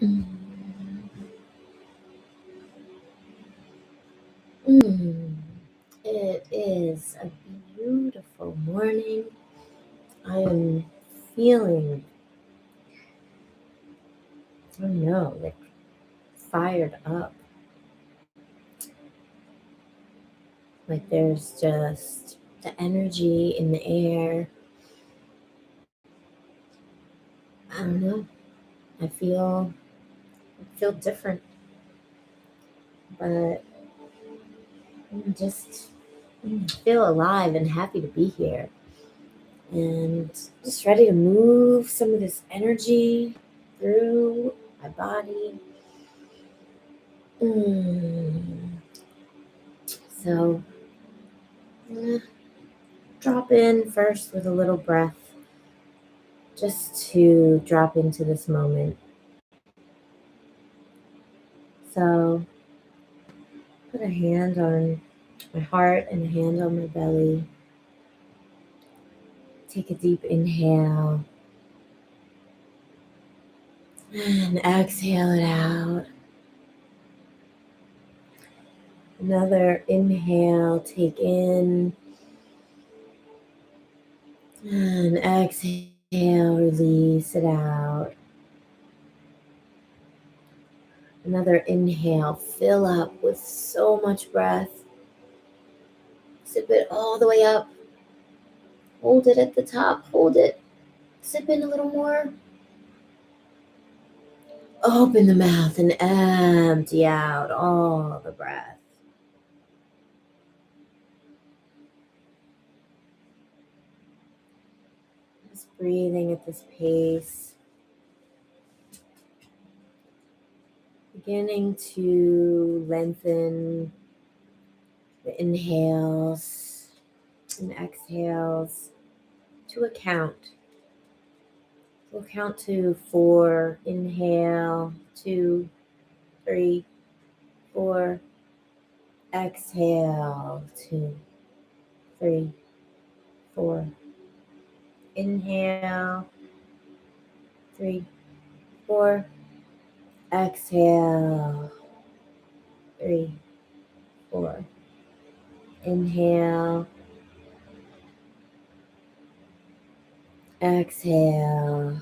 Mm. Mm. It is a beautiful morning. I am feeling, I don't know, like fired up. Like there's just the energy in the air. I don't know. I feel different, but I just feel alive and happy to be here. And just ready to move some of this energy through my body. Mm. So, eh, drop in first with a little breath just to drop into this moment. So, put a hand on my heart and a hand on my belly. Take a deep inhale and exhale it out. Another inhale, take in and exhale, release it out. Another inhale, fill up with so much breath. Sip it all the way up. Hold it at the top. Hold it. Sip in a little more. Open the mouth and empty out all the breath. Just breathing at this pace. Beginning to lengthen the inhales and exhales to a count. We'll count to 4. Inhale, 2, 3, 4. Exhale, 2, 3, 4. Inhale, 3, 4. Exhale, 3, 4. Inhale, exhale,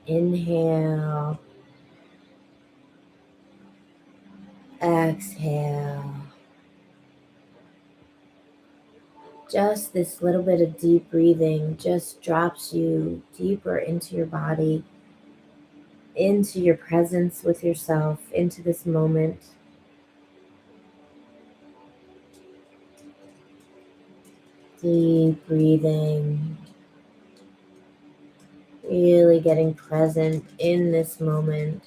inhale, exhale. Just this little bit of deep breathing just drops you deeper into your body, into your presence with yourself, into this moment. Deep breathing, really getting present in this moment.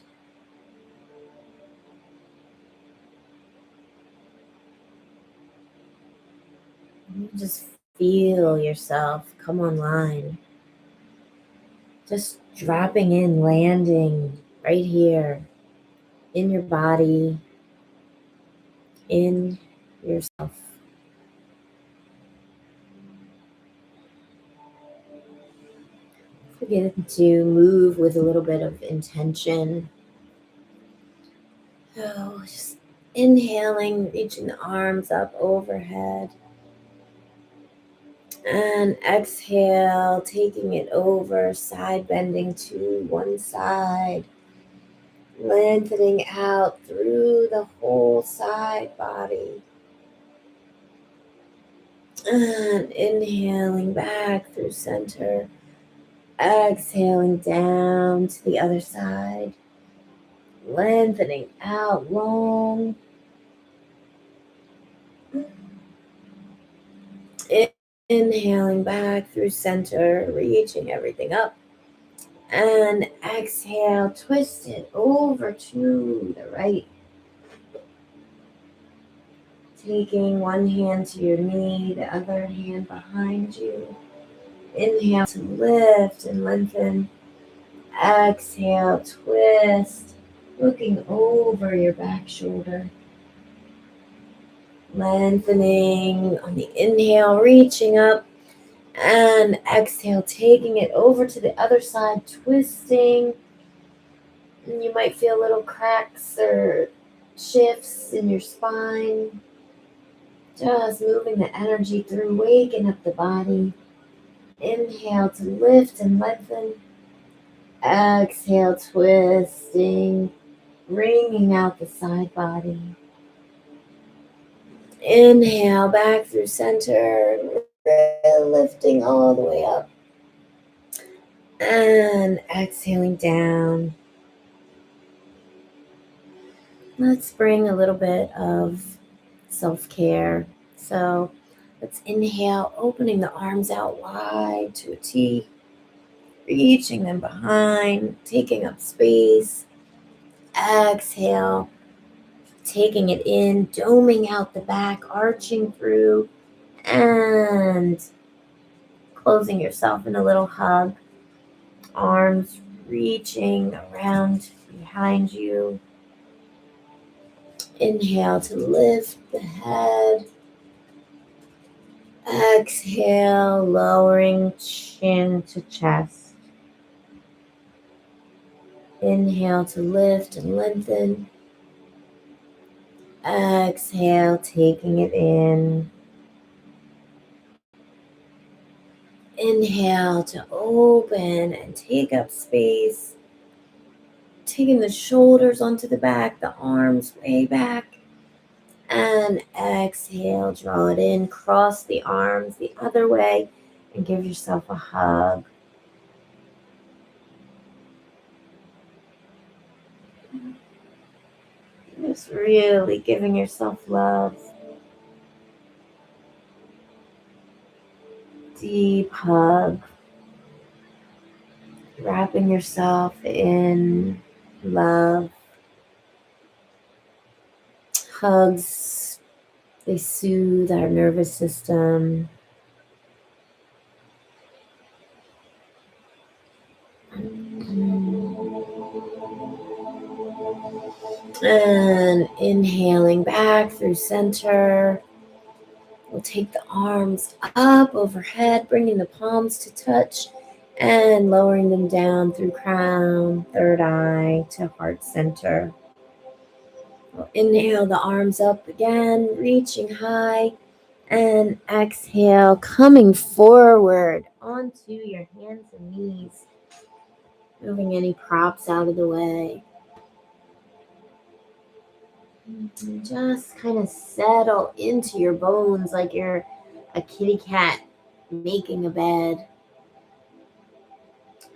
Just feel yourself come online. Just dropping in, landing right here in your body, in yourself. Begin to move with a little bit of intention. Oh, just inhaling, reaching the arms up overhead. And exhale, taking it over, side bending to one side. Lengthening out through the whole side body. And inhaling back through center. Exhaling down to the other side. Lengthening out long. Inhaling back through center, reaching everything up. And exhale, twist it over to the right. Taking one hand to your knee, the other hand behind you. Inhale to lift and lengthen. Exhale, twist, looking over your back shoulder. Lengthening on the inhale, reaching up. And exhale, taking it over to the other side, twisting. And you might feel little cracks or shifts in your spine. Just moving the energy through, waking up the body. Inhale to lift and lengthen. Exhale, twisting, bringing out the side body. Inhale back through center, lifting all the way up. And exhaling down. Let's bring a little bit of self-care. So let's inhale, opening the arms out wide to a T, reaching them behind, taking up space. Exhale, taking it in, doming out the back, arching through, and closing yourself in a little hug. Arms reaching around behind you. Inhale to lift the head. Exhale, lowering chin to chest. Inhale to lift and lengthen. Exhale, taking it in. Inhale to open and take up space. Taking the shoulders onto the back, the arms way back. And exhale, draw it in, cross the arms the other way, and give yourself a hug. Just really giving yourself love. Deep hug. Wrapping yourself in love. Hugs, they soothe our nervous system. And inhaling back through center. We'll take the arms up overhead, bringing the palms to touch and lowering them down through crown, third eye to heart center. We'll inhale the arms up again, reaching high, and exhale, coming forward onto your hands and knees, moving any props out of the way. And just kind of settle into your bones like you're a kitty cat making a bed.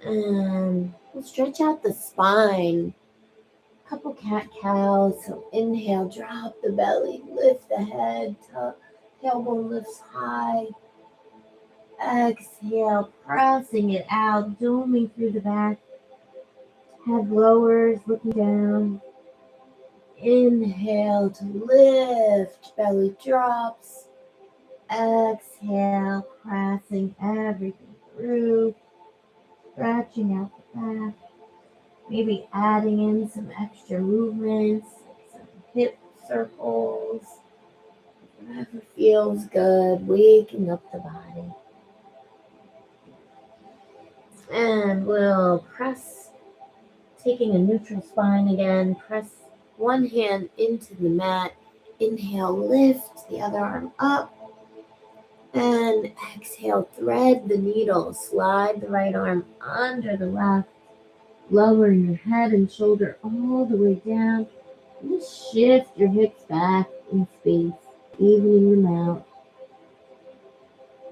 And we'll stretch out the spine. Couple cat-cows. So inhale, drop the belly, lift the head, tailbone lifts high. Exhale, pressing it out, zooming through the back. Head lowers, looking down. Inhale to lift, belly drops. Exhale, pressing everything through, stretching out the back. Maybe adding in some extra movements, some hip circles, whatever feels good, waking up the body. And we'll press, taking a neutral spine again, press one hand into the mat. Inhale, lift the other arm up. And exhale, thread the needle, slide the right arm under the left, lowering your head and shoulder all the way down. Just shift your hips back in space, evening them out.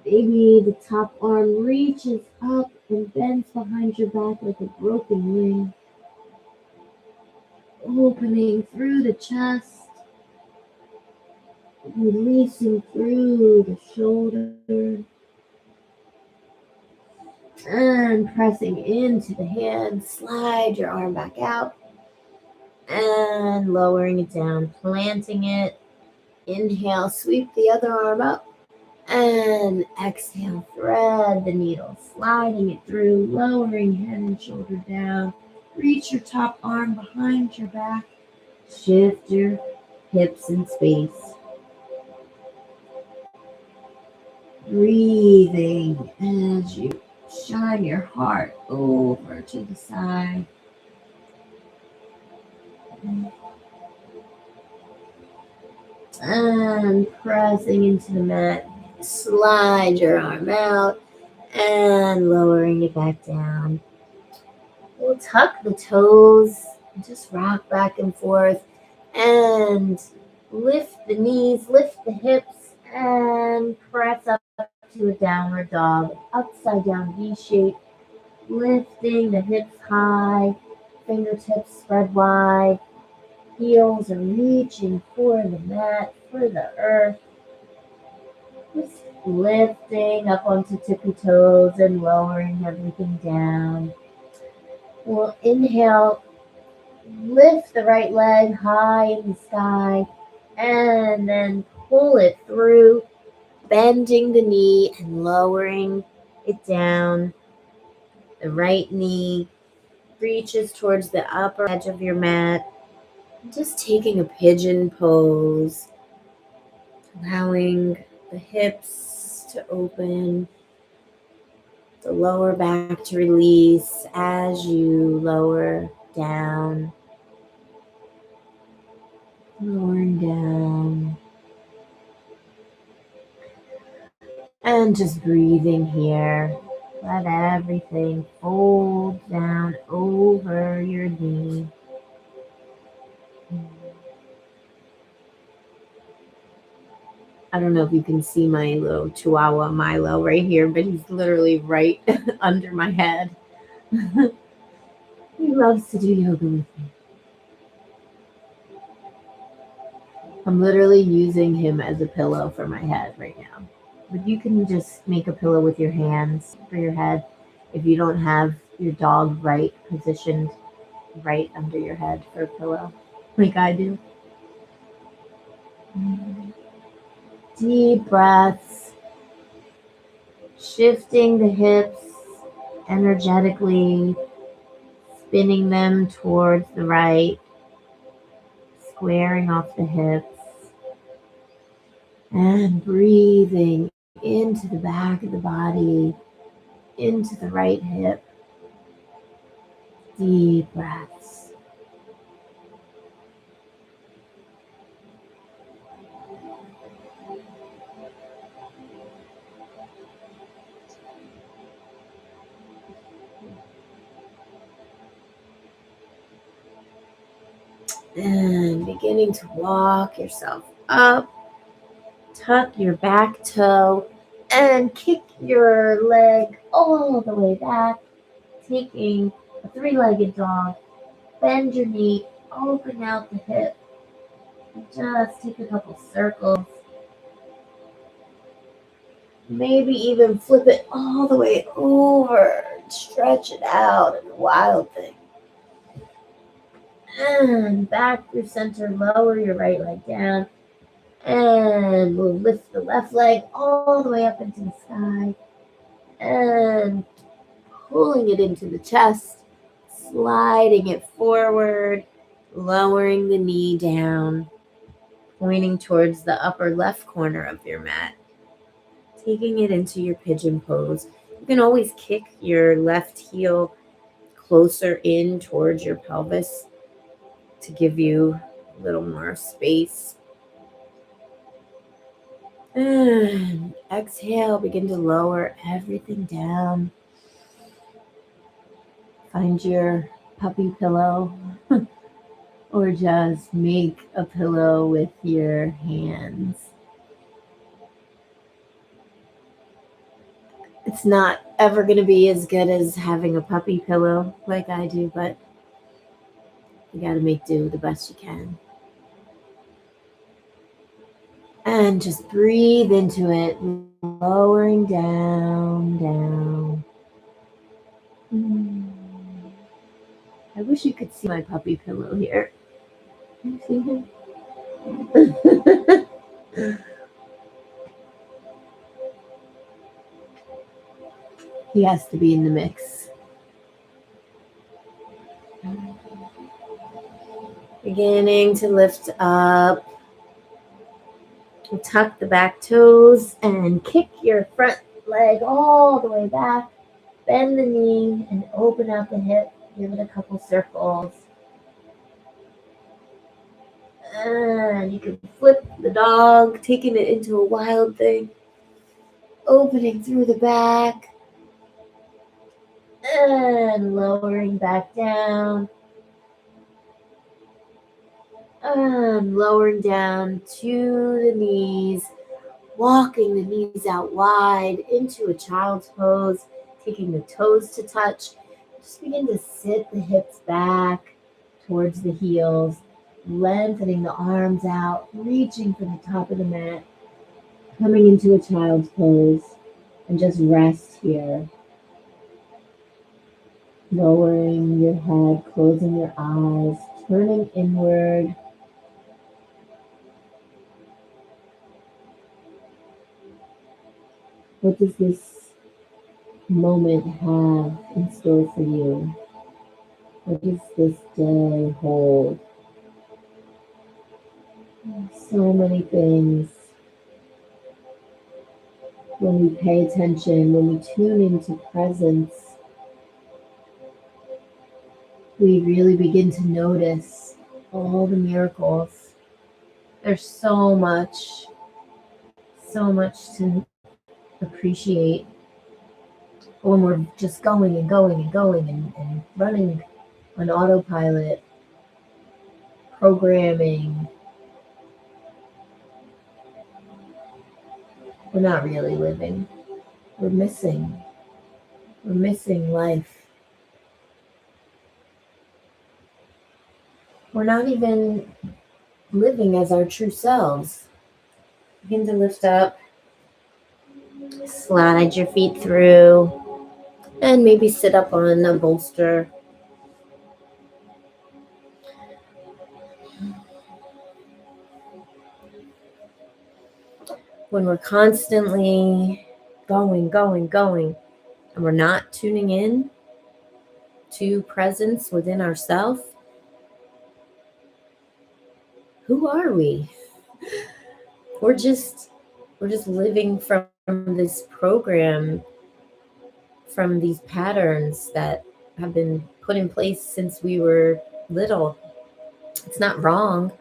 Maybe the top arm reaches up and bends behind your back like a broken wing. Opening through the chest, releasing through the shoulder, and pressing into the hand. Slide your arm back out and lowering it down, planting it. Inhale, sweep the other arm up, and exhale, thread the needle, sliding it through, lowering head and shoulder down. Reach your top arm behind your back. Shift your hips in space. Breathing as you shine your heart over to the side. And pressing into the mat. Slide your arm out and lowering it back down. We'll tuck the toes, just rock back and forth, and lift the knees, lift the hips, and press up to a downward dog, upside down V shape, lifting the hips high, fingertips spread wide, heels are reaching for the mat, for the earth, just lifting up onto tippy toes and lowering everything down. We'll inhale. Lift the right leg high in the sky and then pull it through, bending the knee and lowering it down. The right knee reaches towards the upper edge of your mat. Just taking a pigeon pose, allowing the hips to open, the lower back to release as you lower down. Lowering down. And just breathing here. Let everything fold down over your knee. I don't know if you can see my little Chihuahua Milo right here, but he's literally right under my head. He loves to do yoga with me. I'm literally using him as a pillow for my head right now. But you can just make a pillow with your hands for your head if you don't have your dog right positioned right under your head for a pillow, like I do. Deep breaths, shifting the hips energetically, spinning them towards the right, squaring off the hips, and breathing into the back of the body, into the right hip. Deep breaths. And beginning to walk yourself up, tuck your back toe, and kick your leg all the way back, taking a three-legged dog. Bend your knee, open out the hip, and just take a couple circles. Maybe even flip it all the way over, stretch it out in a wild thing. And back through center, lower your right leg down. And we'll lift the left leg all the way up into the sky. And pulling it into the chest, sliding it forward, lowering the knee down, pointing towards the upper left corner of your mat, taking it into your pigeon pose. You can always kick your left heel closer in towards your pelvis to give you a little more space. And exhale, begin to lower everything down. Find your puppy pillow or just make a pillow with your hands. It's not ever going to be as good as having a puppy pillow like I do, but you got to make do the best you can. And just breathe into it, lowering down, down. I wish you could see my puppy pillow here. Can you see him? He has to be in the mix. Beginning to lift up Tuck the back toes and kick your front leg all the way back. Bend the knee and open out the hip. Give it a couple circles. And you can flip the dog, taking it into a wild thing. Opening through the back. And lowering back down. And lowering down to the knees. Walking the knees out wide into a child's pose. Taking the toes to touch. Just begin to sit the hips back towards the heels. Lengthening the arms out. Reaching for the top of the mat. Coming into a child's pose. And just rest here. Lowering your head, closing your eyes, turning inward. What does this moment have in store for you? What does this day hold? So many things. When we pay attention, when we tune into presence, we really begin to notice all the miracles. There's so much to appreciate when we're just going and going and going and running on autopilot, programming. We're not really living. We're missing life. We're not even living as our true selves. Begin to lift up, slide your feet through, and maybe sit up on a bolster. When we're constantly going, and we're not tuning in to presence within ourselves, who are we? We're just living from this program, from these patterns that have been put in place since we were little. It's not wrong.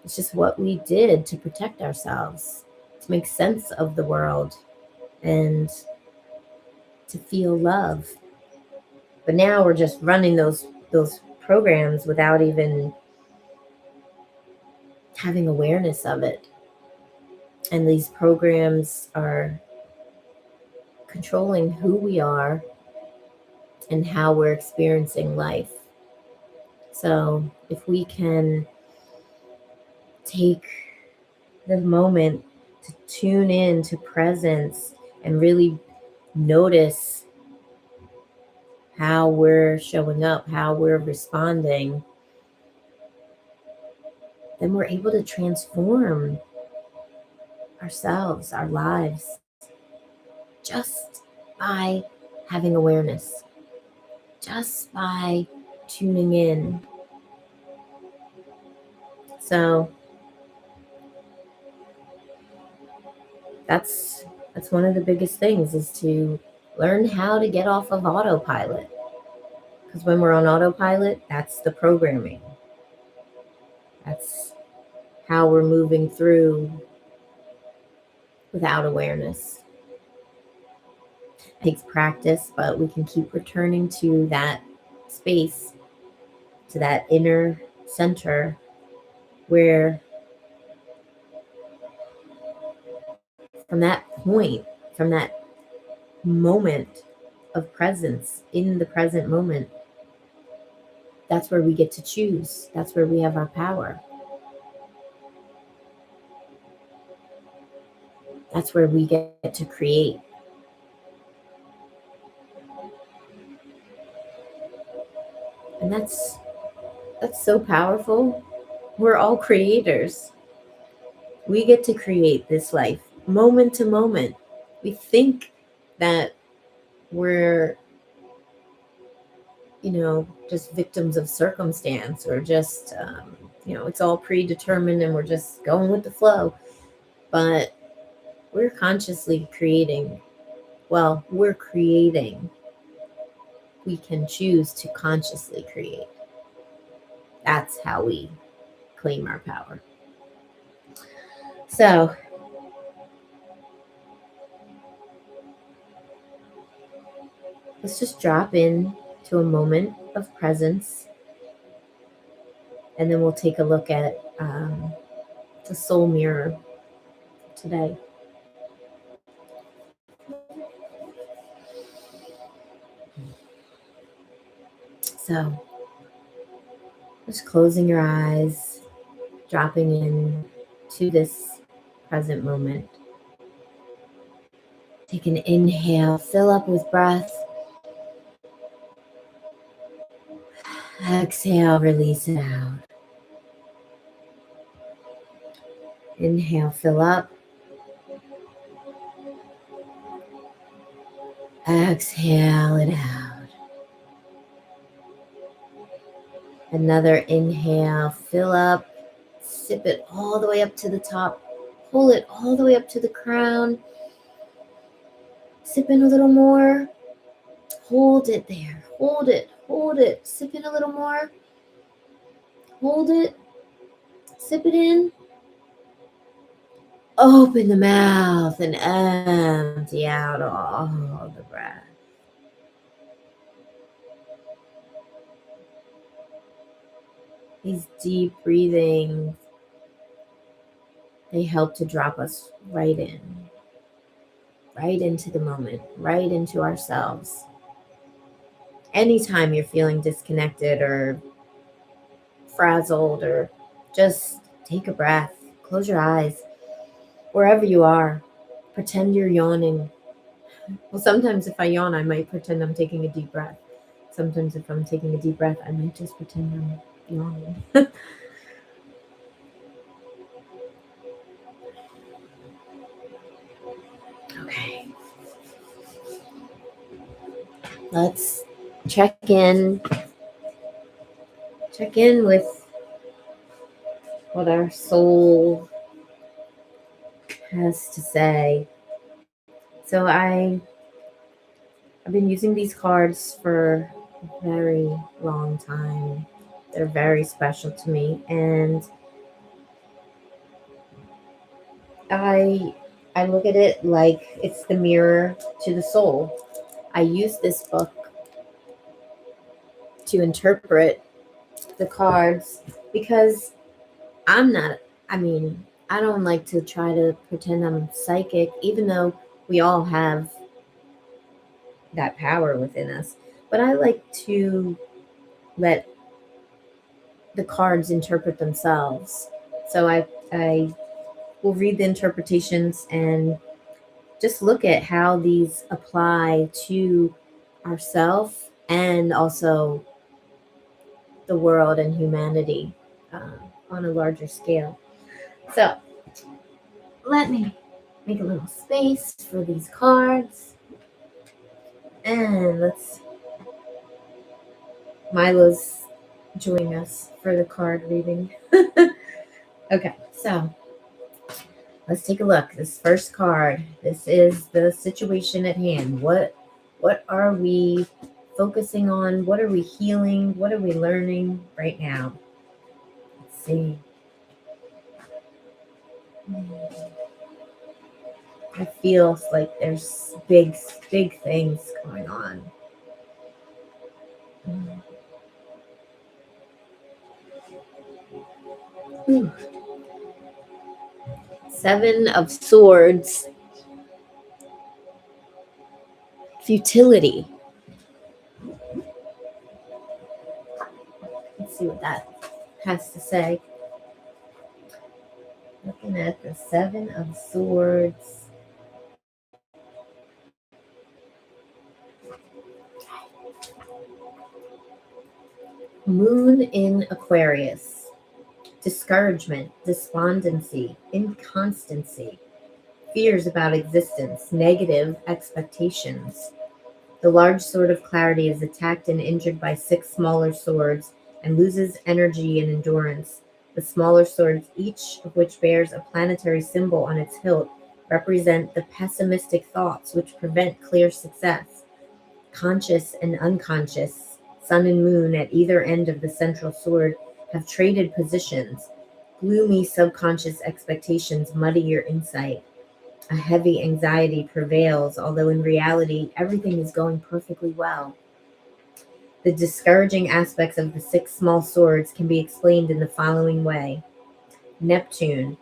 It's just what we did to protect ourselves, to make sense of the world, and to feel love. But now we're just running those programs without even having awareness of it. And these programs are controlling who we are and how we're experiencing life. So if we can take the moment to tune in to presence and really notice how we're showing up, how we're responding, then we're able to transform ourselves, our lives, just by having awareness, just by tuning in. So that's one of the biggest things, is to learn how to get off of autopilot. Because when we're on autopilot, that's the programming. That's how we're moving through without awareness. It takes practice, but we can keep returning to that space, to that inner center where from that point, from that moment of presence in the present moment, that's where we get to choose. That's where we have our power. That's where we get to create. And that's so powerful. We're all creators. We get to create this life moment to moment. We think that we're, just victims of circumstance, or just, it's all predetermined and we're just going with the flow. but we're consciously creating. Well, we're creating. We can choose to consciously create. That's how we claim our power. So, let's just drop in to a moment of presence, and then we'll take a look at the soul mirror today. So, just closing your eyes, dropping in to this present moment. Take an inhale, fill up with breath. Exhale, release it out. Inhale, fill up. Exhale it out. Another inhale, fill up. Sip it all the way up to the top. Pull it all the way up to the crown. Sip in a little more. Hold it there. Hold it. Hold it. Sip in a little more. Hold it. Sip it in. Open the mouth and empty out all the breath. These deep breathings, they help to drop us right in, right into the moment, right into ourselves. Anytime you're feeling disconnected or frazzled, or just take a breath, close your eyes, wherever you are, pretend you're yawning. Well, sometimes if I yawn, I might pretend I'm taking a deep breath. Sometimes if I'm taking a deep breath, I might just pretend I'm yawning. Okay. Let's check in with what our soul has to say. So I've been using these cards for a very long time. They're very special to me, and I look at it like it's the mirror to the soul. I use this book to interpret the cards because I don't like to try to pretend I'm psychic, even though we all have that power within us. But I like to let the cards interpret themselves. So I will read the interpretations and just look at how these apply to ourselves and also the world and humanity on a larger scale. So let me make a little space for these cards. And Milo's joining us for the card reading. Okay, so let's take a look. This first card, this is the situation at hand. What are we focusing on? What are we healing? What are we learning right now? Let's see. It feels like there's big things going on. Ooh. 7 of Swords. Futility. Let's see what that has to say. Looking at the 7 of Swords. Moon in Aquarius. Discouragement, despondency, inconstancy, fears about existence, negative expectations. The large sword of clarity is attacked and injured by 6 smaller swords and loses energy and endurance. The smaller swords, each of which bears a planetary symbol on its hilt, represent the pessimistic thoughts which prevent clear success. Conscious and unconscious, sun and moon at either end of the central sword, have traded positions. Gloomy subconscious expectations muddy your insight. A heavy anxiety prevails, although in reality, everything is going perfectly well. The discouraging aspects of the six small swords can be explained in the following way. Neptune.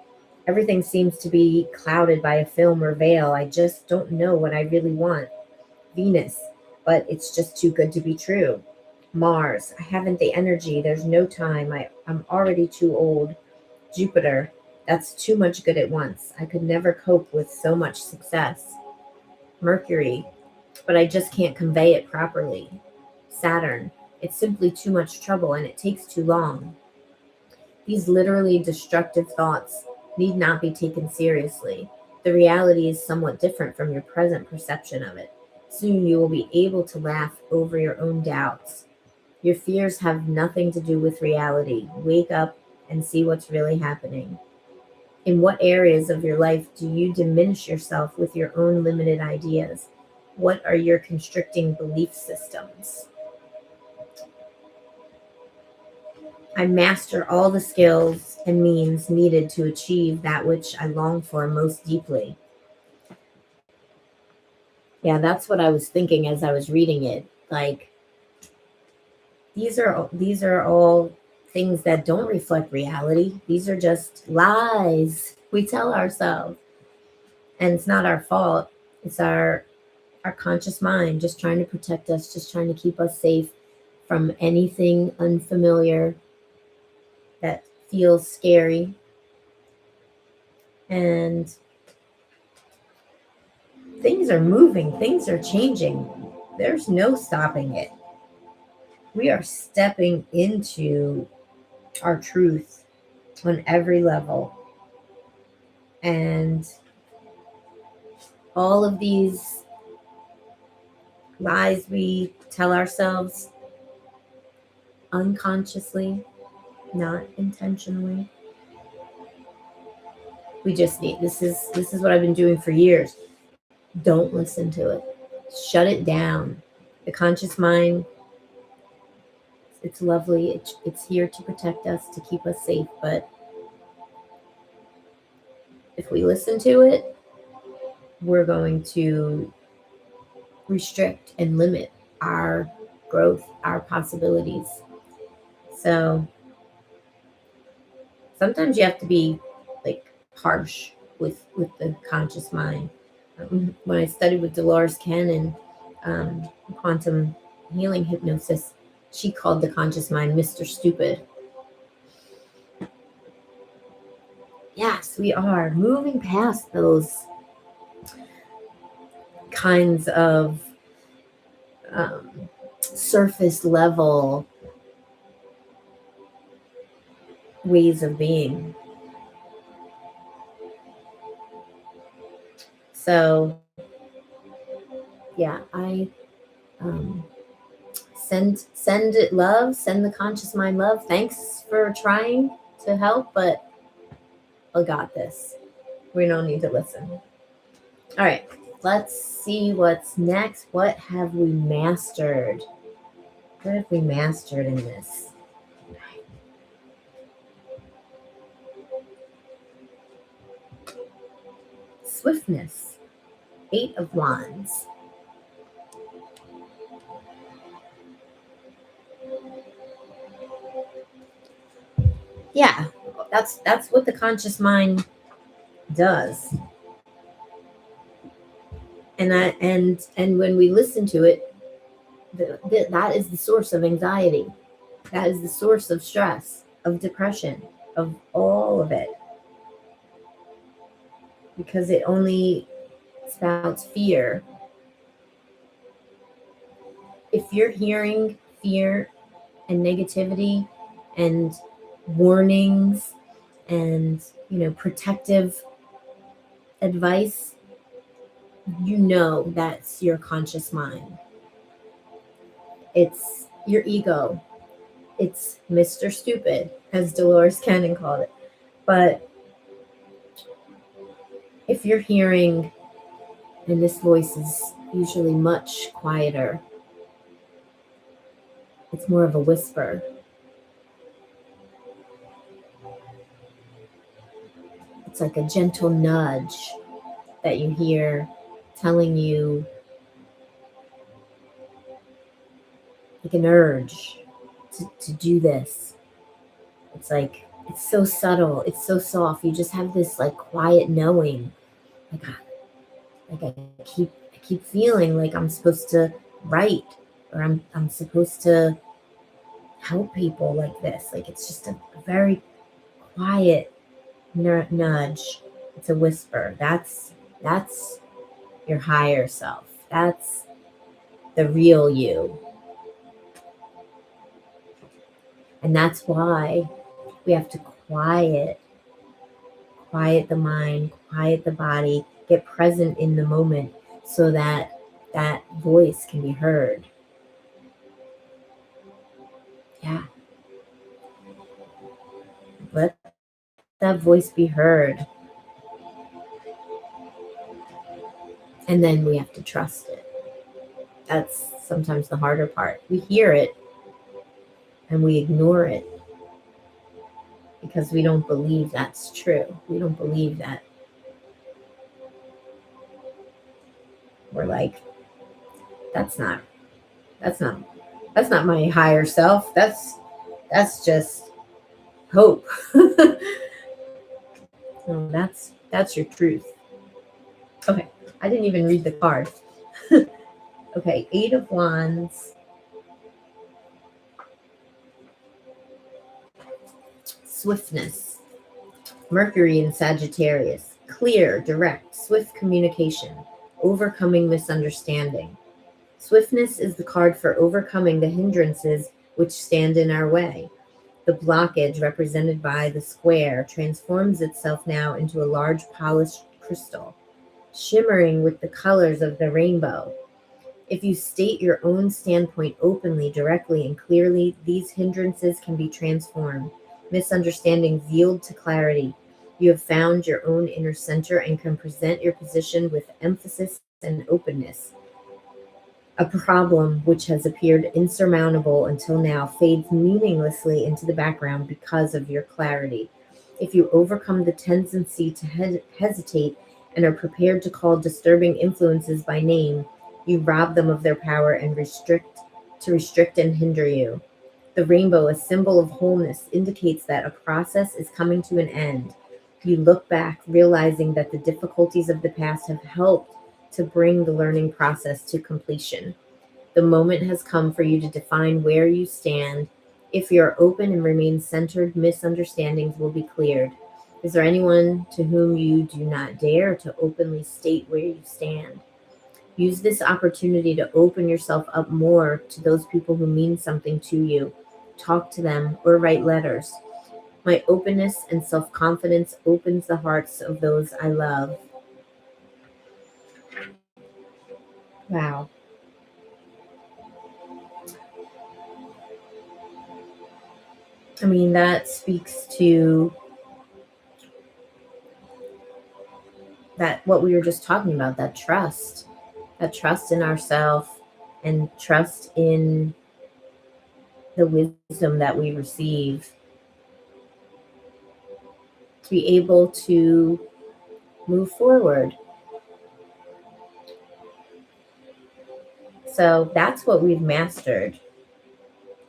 Everything seems to be clouded by a film or veil. I just don't know what I really want. Venus. But it's just too good to be true. Mars. I haven't the energy. There's no time. I'm already too old. Jupiter. That's too much good at once. I could never cope with so much success. Mercury. But I just can't convey it properly. Saturn. It's simply too much trouble and it takes too long. These literally destructive thoughts need not be taken seriously. The reality is somewhat different from your present perception of it. Soon you will be able to laugh over your own doubts. Your fears have nothing to do with reality. Wake up and see what's really happening. In what areas of your life do you diminish yourself with your own limited ideas? What are your constricting belief systems? I master all the skills and means needed to achieve that which I long for most deeply. Yeah, that's what I was thinking as I was reading it. Like, these are all things that don't reflect reality. These are just lies we tell ourselves. And it's not our fault. It's our conscious mind just trying to protect us, just trying to keep us safe from anything unfamiliar that feels scary. And things are moving, things are changing. There's no stopping it. We are stepping into our truth on every level. And all of these lies we tell ourselves unconsciously, not intentionally. We just need this is what I've been doing for years. Don't listen to it. Shut it down. The conscious mind, it's lovely. It's here to protect us, to keep us safe. But if we listen to it, we're going to restrict and limit our growth, our possibilities. So sometimes you have to be like harsh with the conscious mind. When I studied with Dolores Cannon, quantum healing hypnosis, she called the conscious mind Mr. Stupid. Yes, we are moving past those kinds of surface level ways of being. So, yeah, I send it love, send the conscious mind love. Thanks for trying to help, but I got this. We don't need to listen. All right, let's see what's next. What have we mastered? What have we mastered in this? Swiftness. 8 of Wands. Yeah, that's what the conscious mind does. And when we listen to it, that is the source of anxiety. That is the source of stress, of depression, of all of it. Because it only spouts fear. If you're hearing fear and negativity and warnings and, protective advice, that's your conscious mind. It's your ego It's Mr. Stupid, as Dolores Cannon called it. But if you're hearing, and this voice is usually much quieter, it's more of a whisper. It's like a gentle nudge that you hear telling you, like an urge to do this. It's like, it's so subtle, it's so soft. You just have this like quiet knowing, like, I keep feeling like I'm supposed to write, or I'm supposed to help people like this. Like, it's just a very quiet nudge. It's a whisper. That's your higher self. That's the real you. And that's why we have to quiet the mind, quiet the body, get present in the moment so that that voice can be heard. Yeah. Let that voice be heard. And then we have to trust it. That's sometimes the harder part. We hear it and we ignore it because we don't believe that's true. We don't believe that. We're like, that's not my higher self. That's just hope. No, that's your truth. Okay, I didn't even read the card. Okay, 8 of Wands. Swiftness. Mercury in Sagittarius. Clear, direct, swift communication. Overcoming misunderstanding. Swiftness is the card for overcoming the hindrances which stand in our way. The blockage, represented by the square, transforms itself now into a large polished crystal, shimmering with the colors of the rainbow. If you state your own standpoint openly, directly, and clearly, these hindrances can be transformed. Misunderstandings yield to clarity. You have found your own inner center and can present your position with emphasis and openness. A problem which has appeared insurmountable until now fades meaninglessly into the background because of your clarity. If you overcome the tendency to hesitate and are prepared to call disturbing influences by name, you rob them of their power and restrict and hinder you. The rainbow, a symbol of wholeness, indicates that a process is coming to an end. You look back, realizing that the difficulties of the past have helped to bring the learning process to completion. The moment has come for you to define where you stand. If you're open and remain centered, misunderstandings will be cleared. Is there anyone to whom you do not dare to openly state where you stand? Use this opportunity to open yourself up more to those people who mean something to you. Talk to them or write letters. My openness and self-confidence opens the hearts of those I love. Wow. I mean, that speaks to that what we were just talking about, that trust in ourselves and trust in the wisdom that we receive to be able to move forward. So that's what we've mastered,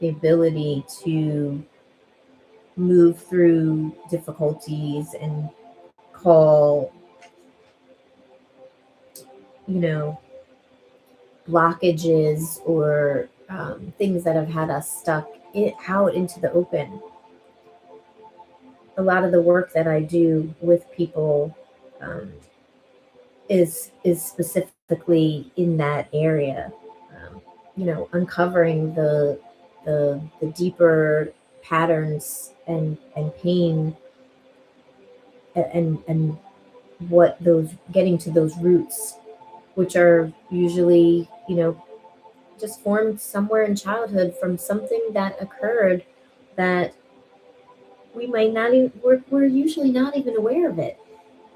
the ability to move through difficulties and call, blockages or things that have had us stuck out into the open. A lot of the work that I do with people is specifically in that area. Uncovering the deeper patterns and pain, and what those, getting to those roots, which are usually just formed somewhere in childhood from something that occurred that we might not even, we're usually not even aware of it.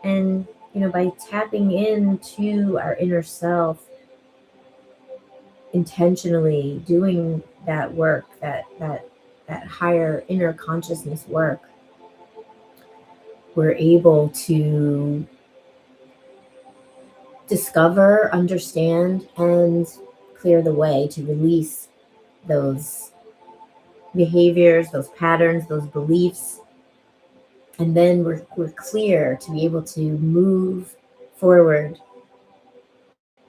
And, by tapping into our inner self, intentionally doing that work, that higher inner consciousness work, we're able to discover, understand, and clear the way to release those behaviors, those patterns, those beliefs. And then we're clear to be able to move forward.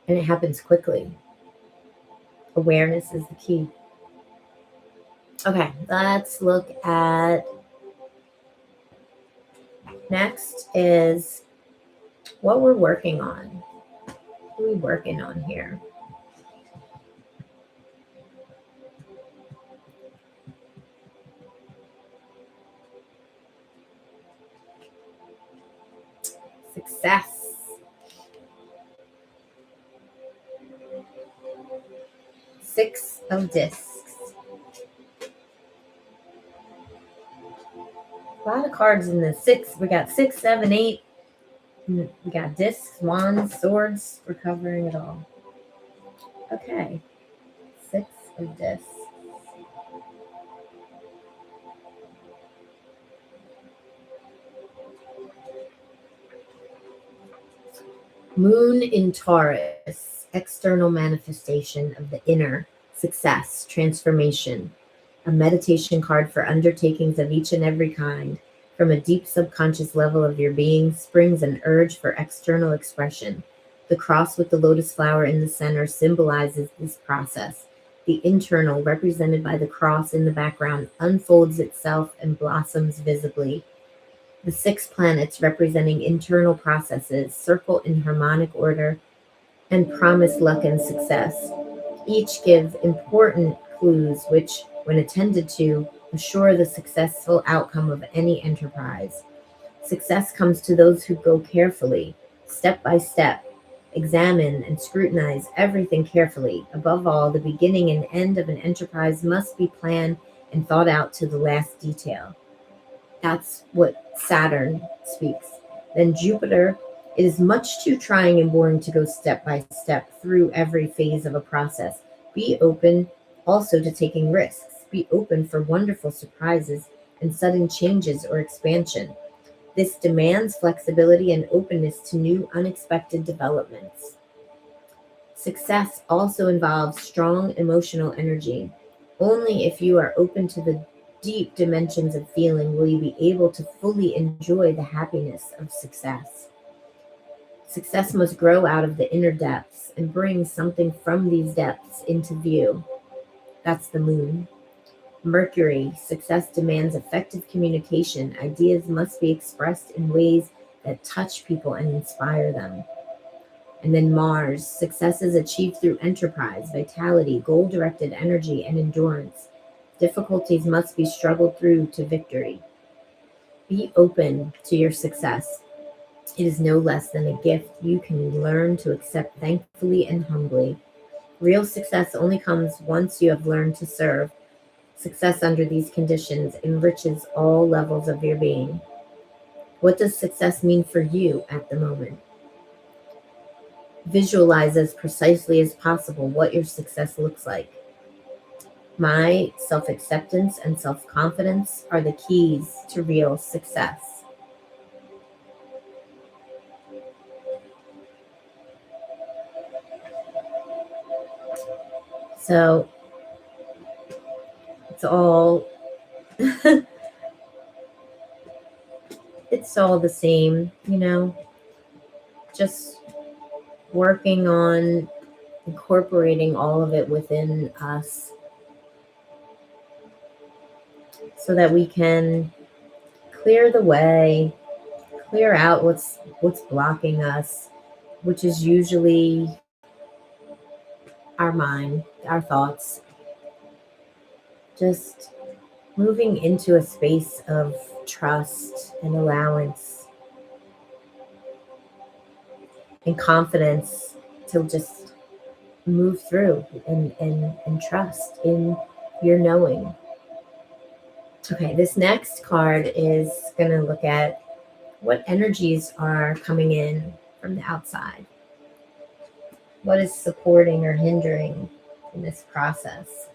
And it happens quickly. Awareness is the key. Okay, let's look at next is what we're working on. What are we working on here? Success. Six of discs. A lot of cards in the six. We got 6, 7, 8. We got discs, wands, swords. We're covering it all. Okay. 6 of discs. Moon in Taurus. External manifestation of the inner. Success. Transformation. A meditation card for undertakings of each and every kind. From a deep subconscious level of your being springs an urge for external expression. The cross with the lotus flower in the center symbolizes this process. The internal, represented by the cross in the background, unfolds itself and blossoms visibly. The 6 planets, representing internal processes, circle in harmonic order and promise luck and success. Each give important clues which, when attended to, assure the successful outcome of any enterprise. Success comes to those who go carefully, step by step, examine and scrutinize everything carefully. Above all, the beginning and end of an enterprise must be planned and thought out to the last detail. That's what Saturn speaks. Then Jupiter, it is much too trying and boring to go step by step through every phase of a process. Be open also to taking risks. Be open for wonderful surprises and sudden changes or expansion. This demands flexibility and openness to new, unexpected developments. Success also involves strong emotional energy. Only if you are open to the deep dimensions of feeling will you be able to fully enjoy the happiness of success. Success must grow out of the inner depths and bring something from these depths into view. That's the moon. Mercury, success demands effective communication. Ideas must be expressed in ways that touch people and inspire them. And then Mars, success is achieved through enterprise, vitality, goal-directed energy, and endurance. Difficulties must be struggled through to victory. Be open to your success. It is no less than a gift you can learn to accept thankfully and humbly. Real success only comes once you have learned to serve. Success under these conditions enriches all levels of your being. What does success mean for you at the moment? Visualize as precisely as possible what your success looks like. My self-acceptance and self-confidence are the keys to real success. So it's all it's all the same, just working on incorporating all of it within us so that we can clear the way, clear out what's blocking us, which is usually our mind, our thoughts. Just moving into a space of trust and allowance and confidence to just move through and trust in your knowing. Okay, this next card is going to look at what energies are coming in from the outside. What is supporting or hindering in this process?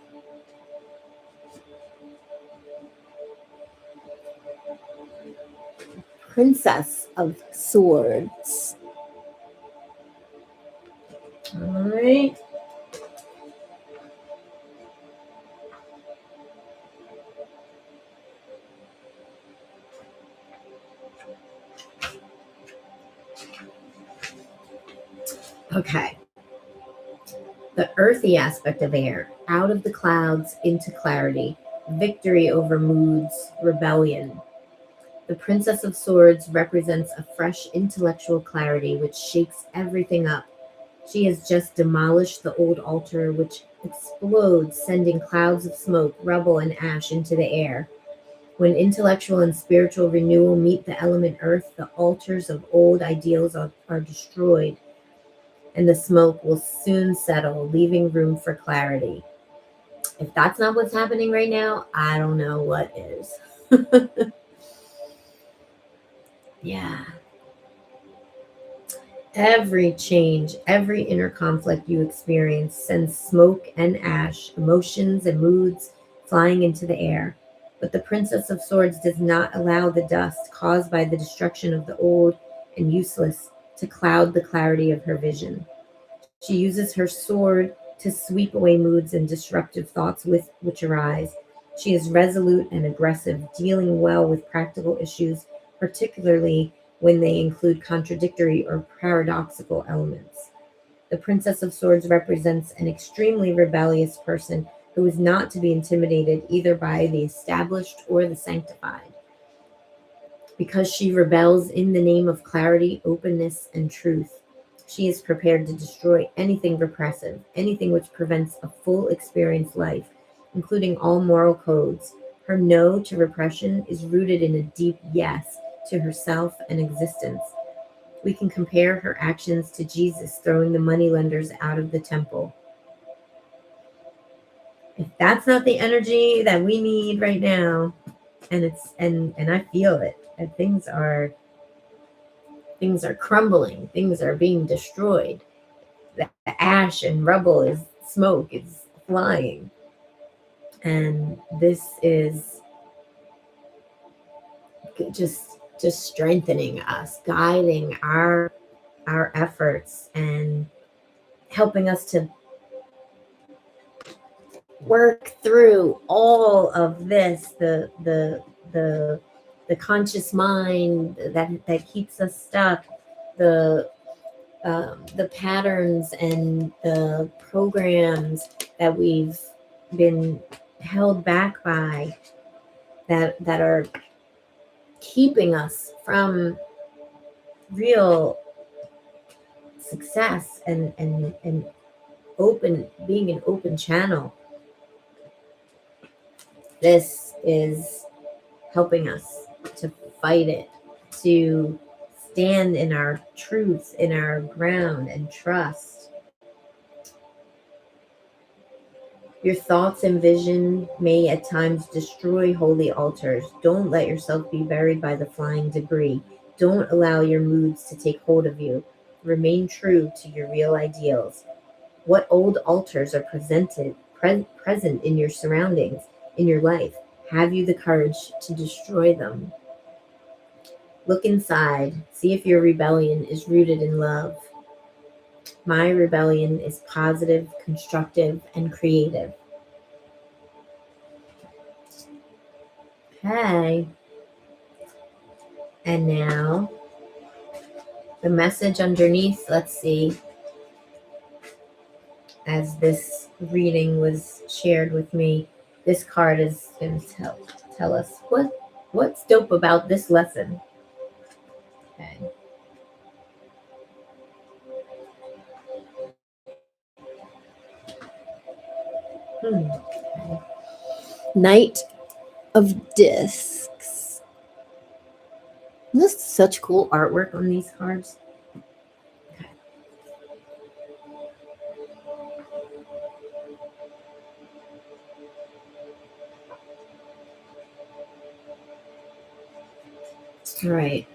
Princess of Swords. All right. Okay. The earthy aspect of air, out of the clouds into clarity, victory over moods, rebellion. The Princess of Swords represents a fresh intellectual clarity which shakes everything up. She has just demolished the old altar, which explodes, sending clouds of smoke, rubble, and ash into the air. When intellectual and spiritual renewal meet the element earth, the altars of old ideals are destroyed, and the smoke will soon settle, leaving room for clarity. If that's not what's happening right now, I don't know what is. Yeah. Every change, every inner conflict you experience sends smoke and ash, emotions and moods flying into the air. But the Princess of Swords does not allow the dust caused by the destruction of the old and useless to cloud the clarity of her vision. She uses her sword to sweep away moods and disruptive thoughts with which arise. She is resolute and aggressive, dealing well with practical issues, particularly when they include contradictory or paradoxical elements. The Princess of Swords represents an extremely rebellious person who is not to be intimidated either by the established or the sanctified. Because she rebels in the name of clarity, openness, and truth, she is prepared to destroy anything repressive, anything which prevents a full experienced life, including all moral codes. Her no to repression is rooted in a deep yes to herself and existence. We can compare her actions to Jesus throwing the moneylenders out of the temple. If that's not the energy that we need right now, and I feel it, and things are crumbling, things are being destroyed. The ash and rubble is smoke is flying. And this is just strengthening us, guiding our efforts and helping us to work through all of this, the conscious mind that keeps us stuck, the patterns and the programs that we've been held back by, that are keeping us from real success and open, being an open channel. This is helping us to fight it, to stand in our truth, in our ground, and trust. Your thoughts and vision may at times destroy holy altars. Don't let yourself be buried by the flying debris. Don't allow your moods to take hold of you. Remain true to your real ideals. What old altars are present in your surroundings, in your life? Have you the courage to destroy them? Look inside. See if your rebellion is rooted in love. My rebellion is positive, constructive, and creative. Okay. And now the message underneath, let's see, as this reading was shared with me, this card is going to tell us what's dope about this lesson. Okay. Okay. Knight of Discs. This is such cool artwork on these cards. Okay. All right.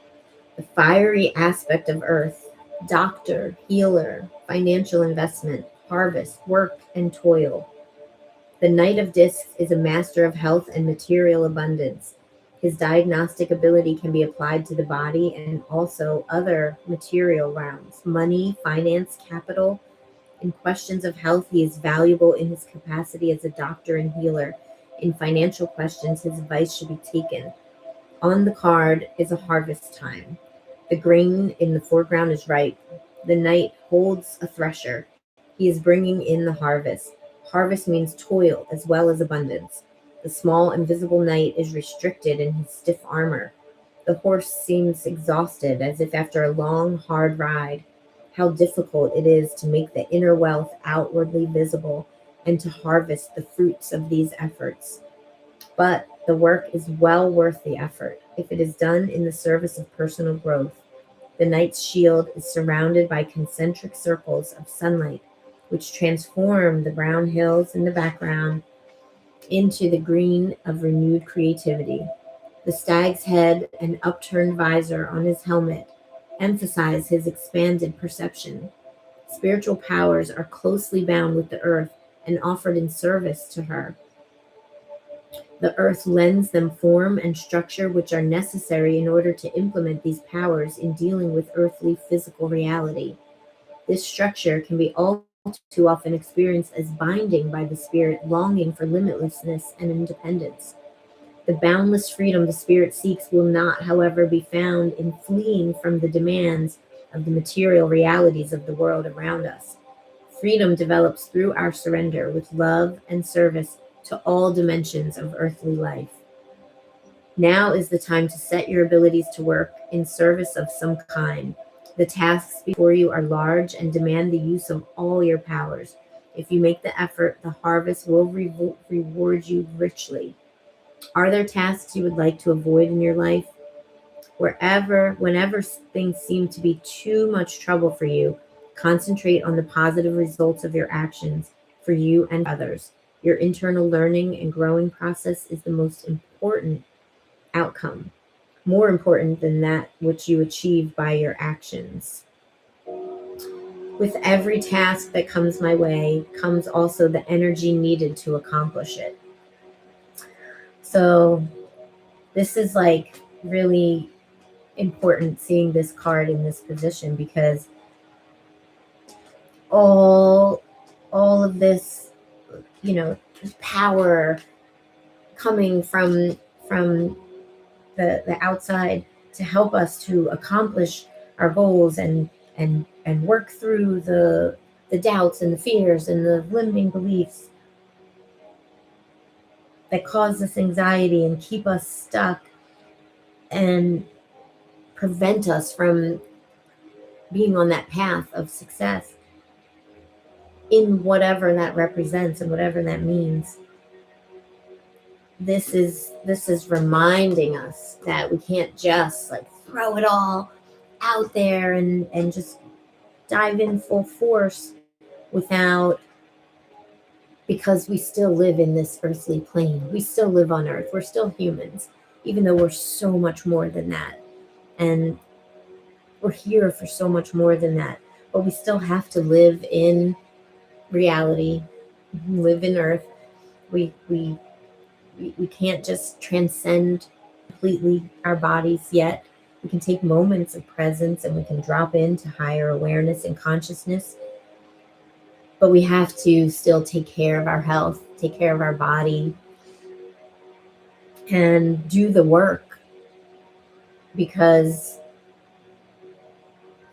The fiery aspect of earth: doctor, healer, financial investment, harvest, work, and toil. The Knight of Discs is a master of health and material abundance. His diagnostic ability can be applied to the body and also other material realms: money, finance, capital. In questions of health, he is valuable in his capacity as a doctor and healer. In financial questions, his advice should be taken. On the card is a harvest time. The grain in the foreground is ripe. The knight holds a thresher. He is bringing in the harvest. Harvest means toil as well as abundance. The small invisible knight is restricted in his stiff armor. The horse seems exhausted, as if after a long, hard ride. How difficult it is to make the inner wealth outwardly visible and to harvest the fruits of these efforts. But the work is well worth the effort if it is done in the service of personal growth. The knight's shield is surrounded by concentric circles of sunlight, which transform the brown hills in the background into the green of renewed creativity. The stag's head and upturned visor on his helmet emphasize his expanded perception. Spiritual powers are closely bound with the earth and offered in service to her. The earth lends them form and structure which are necessary in order to implement these powers in dealing with earthly physical reality. This structure can be all too often experienced as binding by the spirit longing for limitlessness and independence. The boundless freedom the spirit seeks will not, however, be found in fleeing from the demands of the material realities of the world around us. Freedom develops through our surrender with love and service to all dimensions of earthly life. Now is the time to set your abilities to work in service of some kind. The tasks before you are large and demand the use of all your powers. If you make the effort, the harvest will reward you richly. Are there tasks you would like to avoid in your life? Whenever things seem to be too much trouble for you, concentrate on the positive results of your actions for you and others. Your internal learning and growing process is the most important outcome, more important than that which you achieve by your actions. With every task that comes my way comes also the energy needed to accomplish it. So, this is like really important seeing this card in this position because all of this, power coming from the outside to help us to accomplish our goals and work through the doubts and the fears and the limiting beliefs that cause us anxiety and keep us stuck and prevent us from being on that path of success in whatever that represents and whatever that means. This is reminding us that we can't just like throw it all out there and just dive in full force without, because we still live in this earthly plane. We still live on earth. We're still humans, even though we're so much more than that. And we're here for so much more than that. But we still have to live in reality, live in earth. We can't just transcend completely our bodies yet. We can take moments of presence and we can drop into higher awareness and consciousness. But we have to still take care of our health, take care of our body, and do the work. Because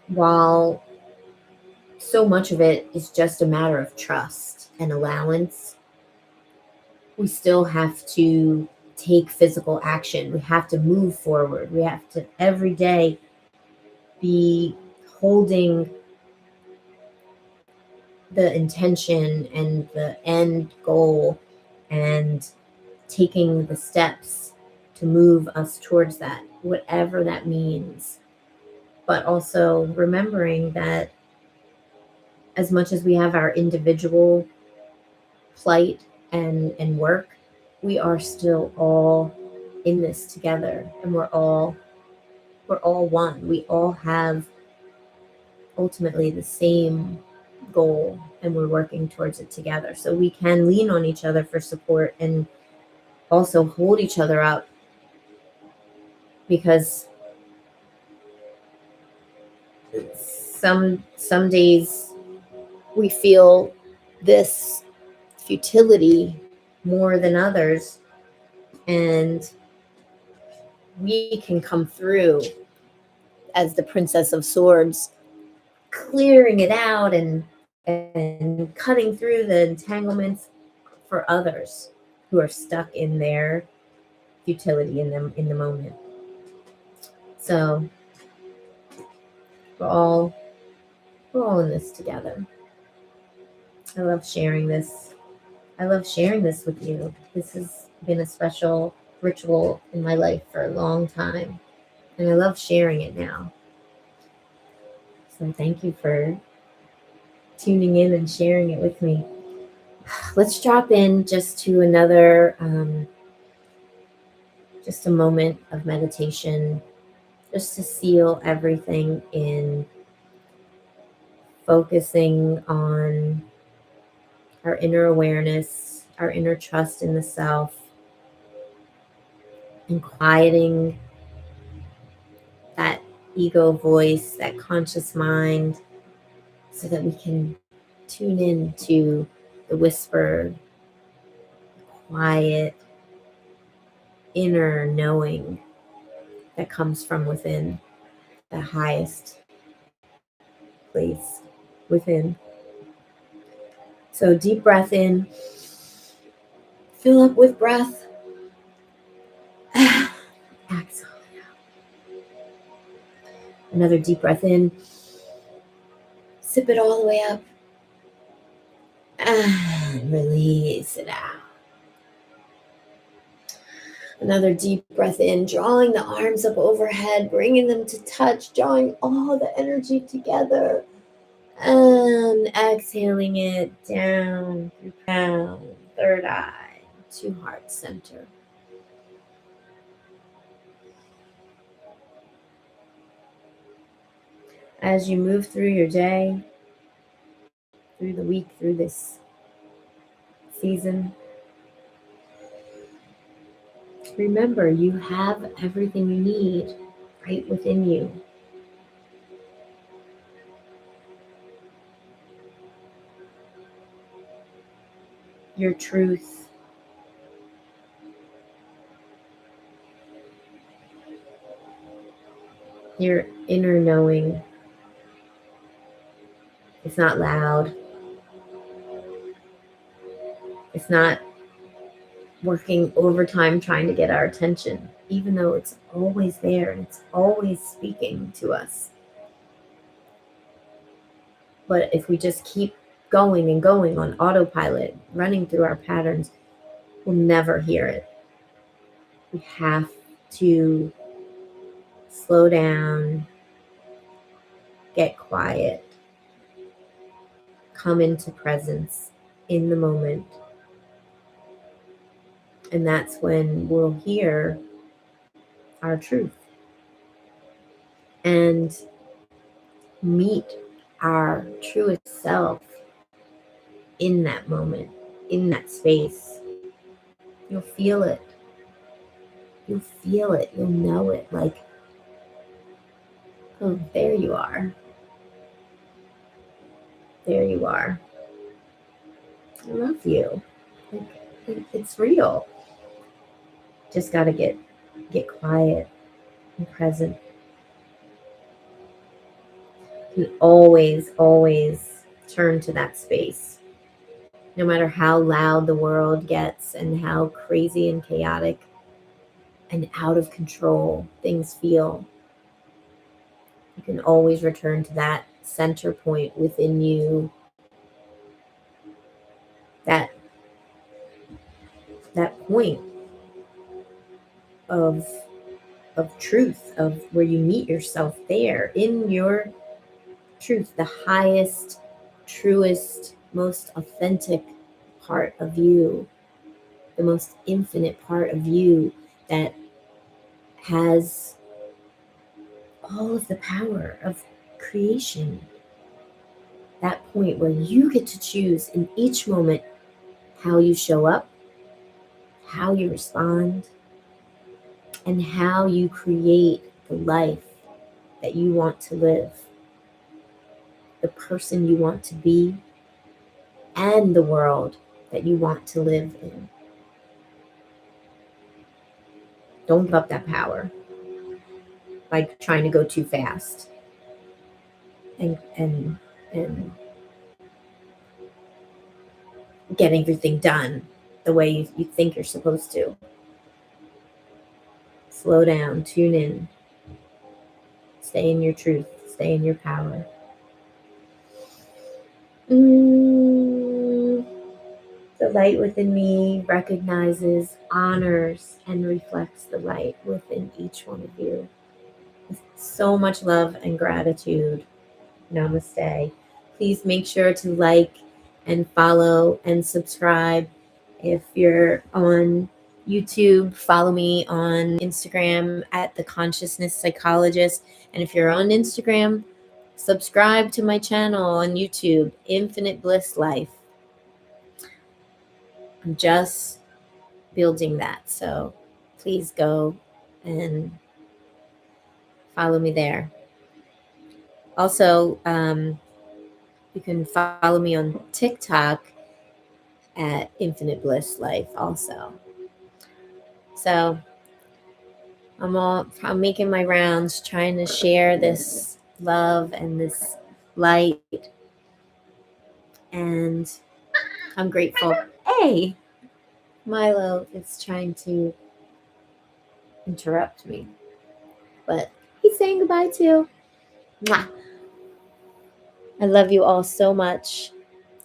while so much of it is just a matter of trust and allowance, we still have to take physical action. We have to move forward. We have to every day be holding the intention and the end goal and taking the steps to move us towards that, whatever that means. But also remembering that as much as we have our individual plight and work, we are still all in this together, and we're all We're all one. We all have ultimately the same goal, and we're working towards it together. So we can lean on each other for support and also hold each other up, because some days we feel this futility more than others, and we can come through as the Princess of Swords, clearing it out and cutting through the entanglements for others who are stuck in their futility in the moment. So we're all in this together. I love sharing this. I love sharing this with you. This has been a special ritual in my life for a long time, and I love sharing it now. So thank you for tuning in and sharing it with me. Let's drop in just to another, just a moment of meditation, just to seal everything in, focusing on our inner awareness, our inner trust in the self, and quieting that ego voice, that conscious mind, so that we can tune in to the whisper, quiet, inner knowing that comes from within, the highest place within. So deep breath in, fill up with breath, exhale. Another deep breath in, sip it all the way up, and release it out. Another deep breath in, drawing the arms up overhead, bringing them to touch, drawing all the energy together, and exhaling it down through crown, third eye, to heart center. As you move through your day, through the week, through this season, remember you have everything you need right within you. Your truth, your inner knowing. It's not loud. It's not working overtime trying to get our attention, even though it's always there and it's always speaking to us. But if we just keep going and going on autopilot, running through our patterns, we'll never hear it. We have to slow down, get quiet, come into presence in the moment. And that's when we'll hear our truth and meet our truest self in that moment, in that space. You'll feel it. You'll feel it. You'll know it. Like, oh, there you are. There you are. I love you. It's real. Just got to get quiet and present. You always turn to that space. No matter how loud the world gets and how crazy and chaotic and out of control things feel, you can always return to that center point within you, that point of truth, of where you meet yourself there in your truth, the highest, truest, most authentic part of you, the most infinite part of you that has all of the power of creation. That point where you get to choose in each moment how you show up, how you respond, and how you create the life that you want to live, the person you want to be, and the world that you want to live in. Don't give up that power by trying to go too fast and get everything done the way you think you're supposed to. Slow down, tune in, stay in your truth, stay in your power. The light within me recognizes, honors, and reflects the light within each one of you. With so much love and gratitude. Namaste. Please make sure to like and follow and subscribe. If you're on YouTube, follow me on Instagram at The Consciousness Psychologist. And if you're on Instagram, subscribe to my channel on YouTube, Infinite Bliss Life. I'm just building that. So please go and follow me there. Also, you can follow me on TikTok at Infinite Bliss Life also. So I'm making my rounds, trying to share this love and this light. And I'm grateful. Hey, Milo is trying to interrupt me, but he's saying goodbye too. Mwah. I love you all so much.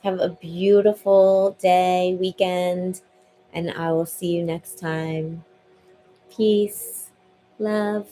Have a beautiful day, weekend, and I will see you next time. Peace, love.